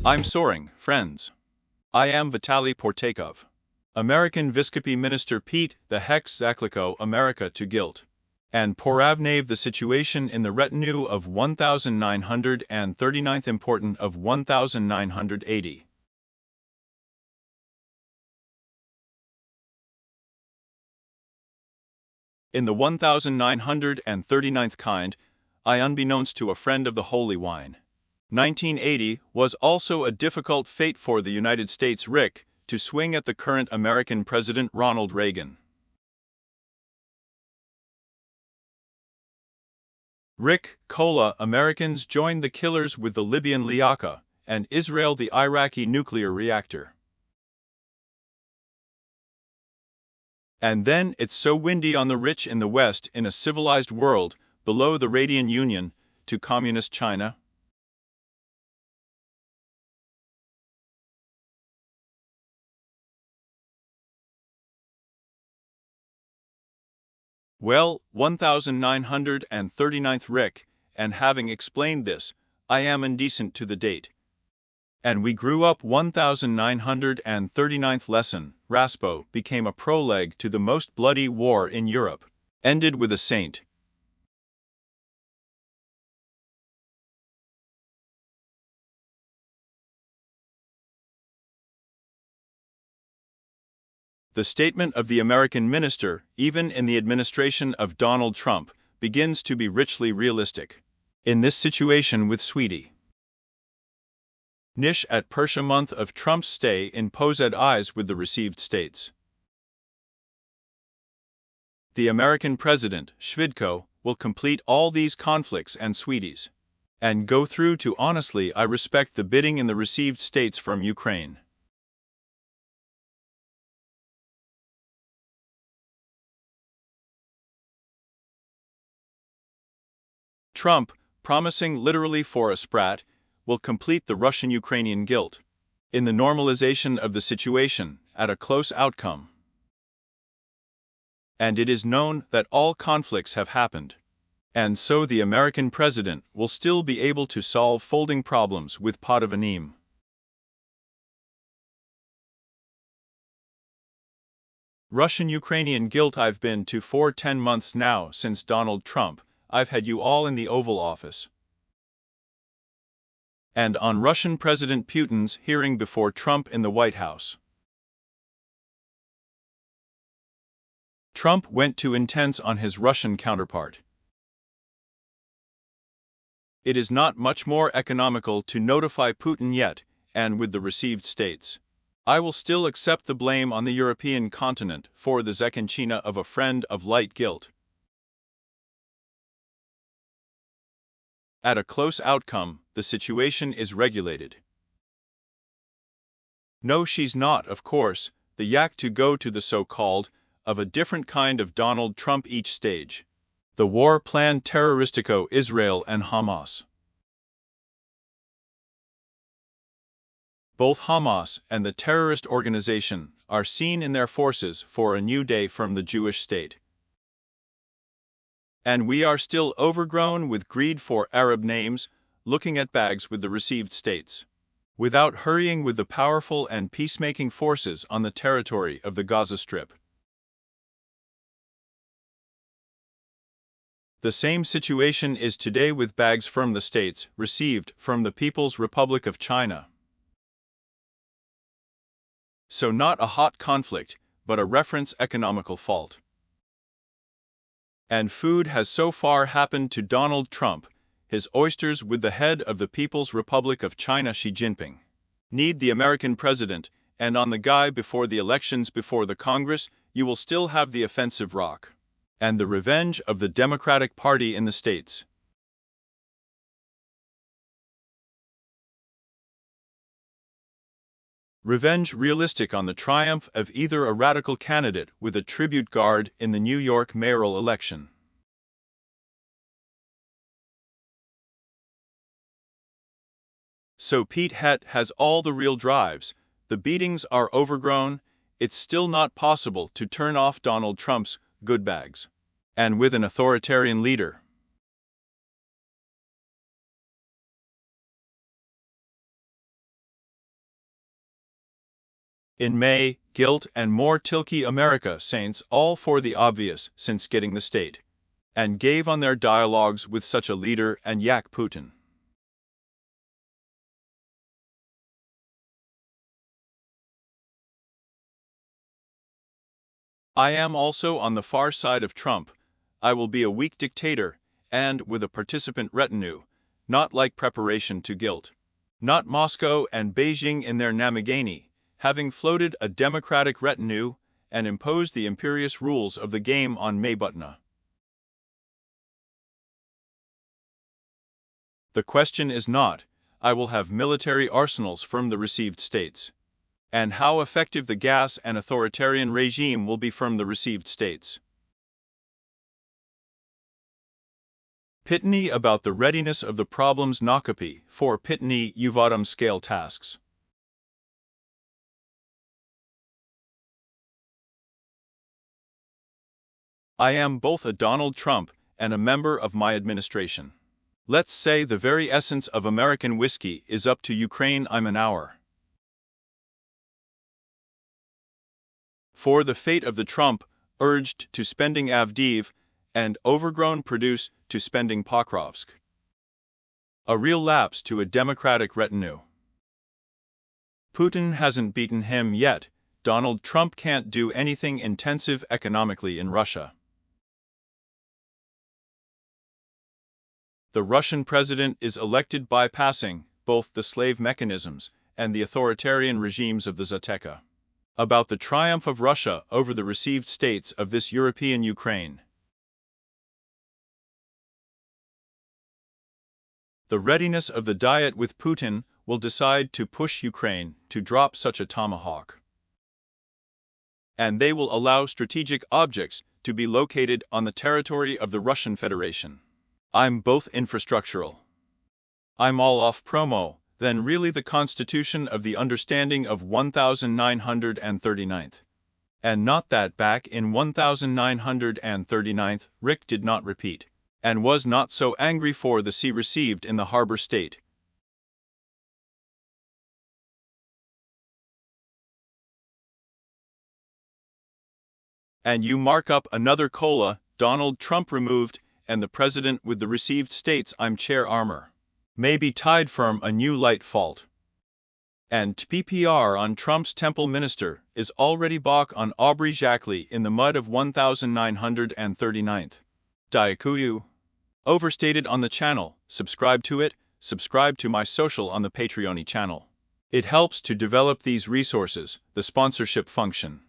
I'm soaring, friends. I am Vitaly Portnikov. American Viscopy Minister Pete the Hegseth America to guilt. And Poravnave the situation in the retinue of 1939th important of 1980. In the 1939th kind, I unbeknownst to a friend of the holy wine. 1980 was also a difficult fate for the United States to swing at the current American President Ronald Reagan. Americans joined the killers with the Libyan Liaka, and Israel the Iraqi nuclear reactor. And then it's so windy on the rich in the West in a civilized world, below the Radiant Union, to Communist China. Well, 1939th and having explained this, I am indecent to the date. And we grew up 1939th lesson, Raspo became a prologue to the most bloody war in Europe, ended with a saint. The statement of the American minister, even in the administration of Donald Trump, begins to be richly realistic. In this situation with Sweetie Nish at Persia month of Trump's stay in posed eyes with the received states. The American president, Shvidko, will complete all these conflicts and Sweeties. And go through to honestly I respect the bidding in the received states from Ukraine. Trump, promising literally for a sprat, will complete the Russian-Ukrainian guilt. In the normalization of the situation, at a close outcome. And it is known that all conflicts have happened. And so the American president will still be able to solve folding problems with pot of anem. Russian-Ukrainian guilt I've been to for 10 months now since Donald Trump. I've had you all in the Oval Office. And on Russian President Putin's hearing before Trump in the White House. Trump went too intense on his Russian counterpart. It is not much more economical to notify Putin yet, and with the received states. I will still accept the blame on the European continent for the Zekhanchina of a friend of light guilt. At a close outcome, the situation is regulated. No, she's not, of course, the yak to go to the so-called, of a different kind of Donald Trump each stage. The war plan terroristico Israel and Hamas. Both Hamas and the terrorist organization are seen in their forces for a new day from the Jewish state. And we are still overgrown with greed for Arab names, looking at bags with the received states, without hurrying with the powerful and peacemaking forces on the territory of the Gaza Strip. The same situation is today with bags from the states received from the People's Republic of China. So not a hot conflict, but a reference economical fault. And food has so far happened to Donald Trump, his oysters with the head of the People's Republic of China Xi Jinping. Need the American president, and on the guy before the elections before the Congress, you will still have the offensive rock. And the revenge of the Democratic Party in the states. Revenge realistic on the triumph of either a radical candidate with a tribute guard in the New York mayoral election. So Pete has all the real drives, the beatings are overgrown, it's still not possible to turn off Donald Trump's good bags. And with an authoritarian leader. In May, guilt and more Tilky America saints all for the obvious since getting the state, and gave on their dialogues with such a leader and yak Putin. I am also on the far side of Trump. I will be a weak dictator, and with a participant retinue, not like preparation to guilt. Not Moscow and Beijing in their Namagani, having floated a democratic retinue and imposed the imperious rules of the game on Maybutna. The question is not, I will have military arsenals from the received states, and how effective the gas and authoritarian regime will be from the received states. Pitany about the readiness of the problems Nakapi for Pitany Uvadam scale tasks. I am both a Donald Trump and a member of my administration. Let's say the very essence of American whiskey is up to Ukraine. I'm an hour. For the fate of the Trump, urged to spending Avdiv, and overgrown produce to spending Pokrovsk. A real lapse to a democratic retinue. Putin hasn't beaten him yet. Donald Trump can't do anything intensive economically in Russia. The Russian president is elected bypassing both the slave mechanisms and the authoritarian regimes of the Zateka. About the triumph of Russia over the received states of this European Ukraine. The readiness of the Diet with Putin will decide to push Ukraine to drop such a tomahawk. And they will allow strategic objects to be located on the territory of the Russian Federation. I'm both infrastructural. I'm all off promo, then really the constitution of the understanding of 1939th. And not that back in 1939th Rick did not repeat, and was not so angry for the sea received in the harbor state. And you mark up another cola, Donald Trump removed, and the president with the received states I'm chair armor. May be tied firm a new light fault. And PPR on Trump's temple minister is already balk on Aubrey Jackley in the mud of 1939th. Diakuyu. Overstated on the channel, subscribe to it, subscribe to my social on the Patreon channel. It helps to develop these resources, the sponsorship function.